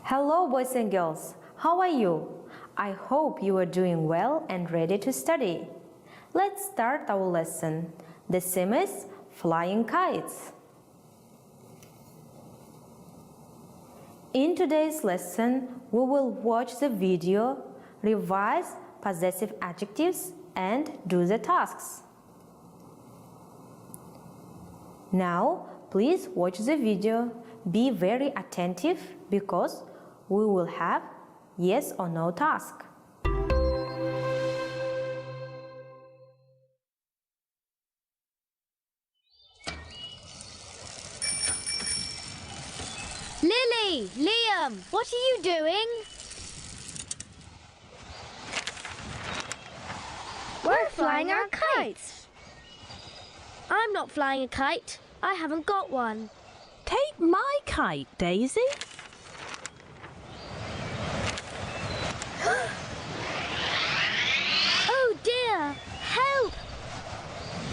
Hello boys and girls, how are you? I hope you are doing well and ready to study. Let's start our lesson. The theme is Flying Kites. In today's lesson, we will watch the video, revise possessive adjectives and do the tasks. Now, please watch the video. Be very attentive because we will have yes or no task. Lily, Liam, what are you doing? We're flying our kites. I'm not flying a kite. I haven't got one. Take my kite, Daisy. Oh dear, help!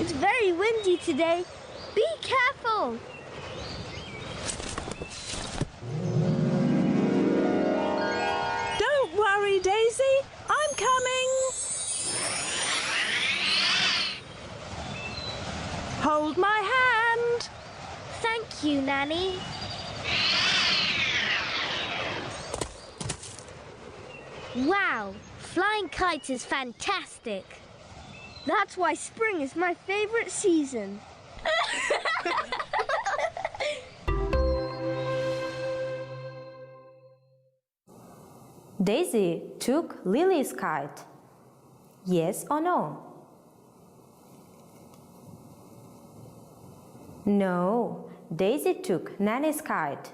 It's very windy today. Be careful! Don't worry, Daisy. I'm coming. Hold my hand. Thank you, Nanny. Wow, flying kites is fantastic. That's why spring is my favorite season. Daisy took Lily's kite. Yes or no? No, Daisy took Nanny's kite.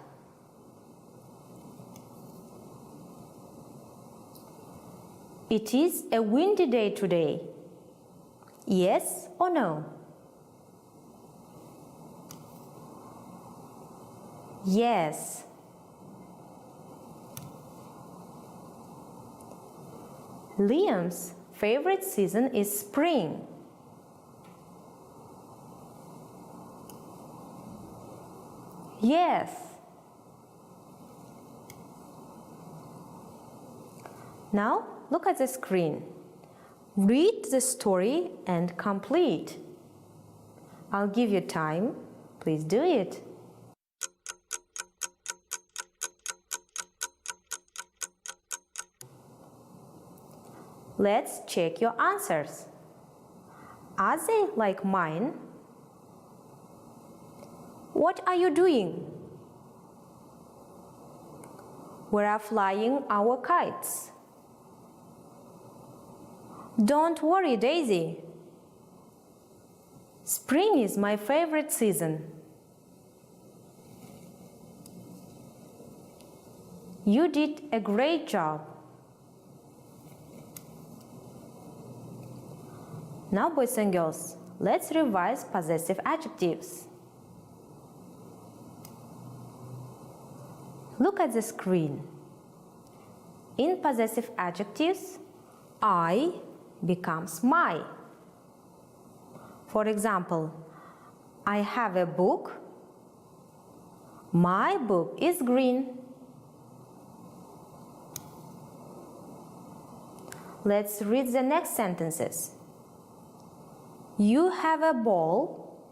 It is a windy day today. Yes or no? Yes. Liam's favorite season is spring. Yes. Now look at the screen. Read the story and complete. I'll give you time. Please do it. Let's check your answers. Are they like mine? What are you doing? We are flying our kites. Don't worry, Daisy. Spring is my favorite season. You did a great job. Now, boys and girls, let's revise possessive adjectives. Look at the screen. In possessive adjectives, I becomes my. For example, I have a book. My book is green. Let's read the next sentences. You have a ball.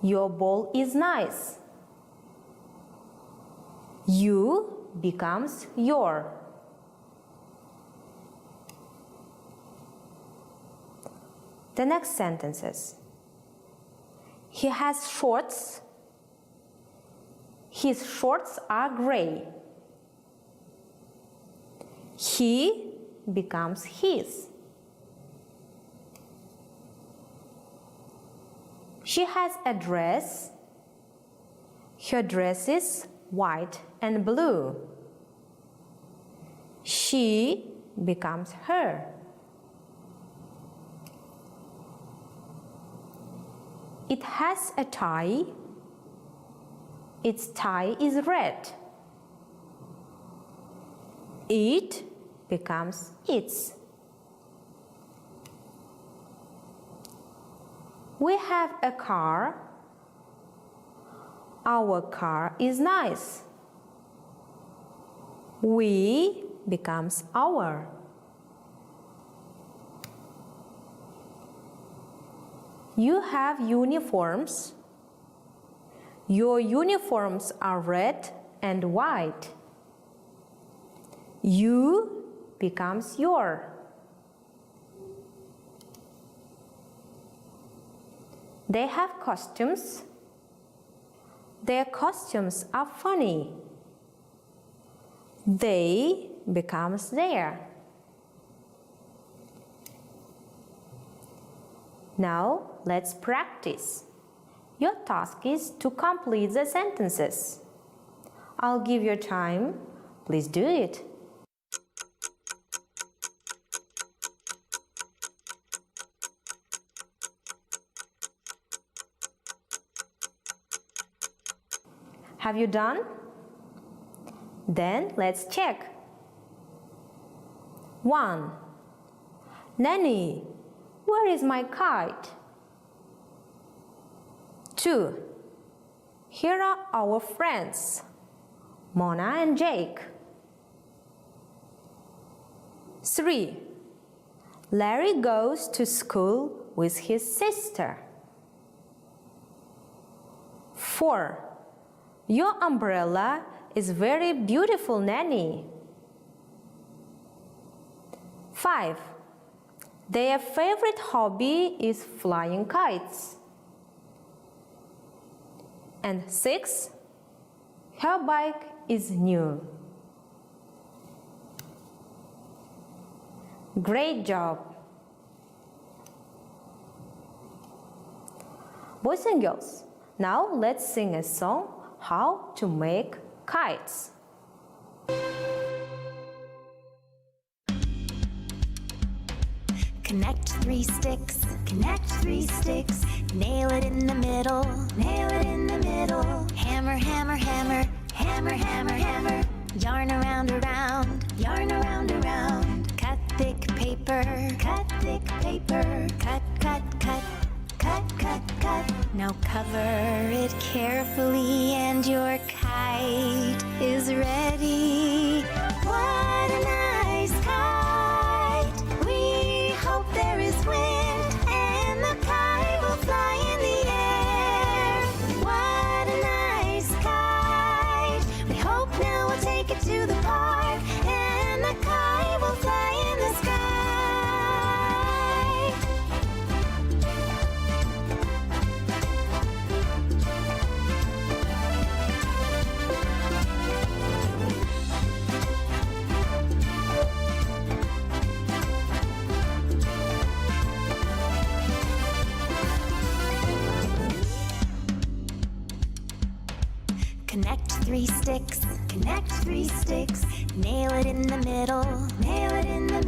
Your ball is nice. You becomes your. The next sentences. He has shorts. His shorts are gray. He becomes his. She has a dress. Her dress is white and blue. She becomes her. It has a tie. Its tie is red. It becomes its. We have a car. Our car is nice. We becomes our. You have uniforms. Your uniforms are red and white. You becomes your. They have costumes. Their costumes are funny. They becomes their. Now let's practice. Your task is to complete the sentences. I'll give you time. Please do it. Have you done? Then let's check. 1. Nanny, where is my kite? 2. Here are our friends, Mona and Jake. 3. Larry goes to school with his sister. 4. Your umbrella is very beautiful, Nanny. 5. Their favorite hobby is flying kites. And 6. Her bike is new. Great job! Boys and girls, now let's sing a song how to make kites. Connect 3 sticks, nail it in the middle, hammer, hammer, hammer, hammer, hammer, hammer, yarn around, cut thick paper, cut, cut, cut. Now cover it carefully and your kite is ready. What a nice kite! We hope there is wind and the kite will fly in the air. What a nice kite! We hope now we'll take it to the park and the kite will fly in the sky. Connect 3 sticks, nail it in the middle, hammer, hammer,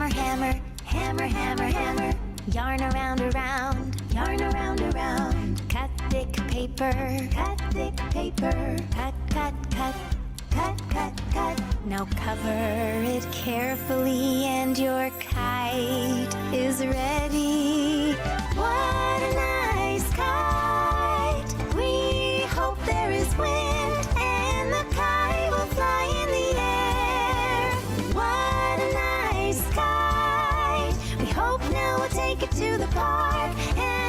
hammer, hammer, hammer, hammer, yarn around, cut thick paper, cut, cut, cut. Now cover it carefully and your kite is ready. What a nice kite! We hope there is wind and the kite will fly in the air. What a nice kite! We hope now we'll take it to the park and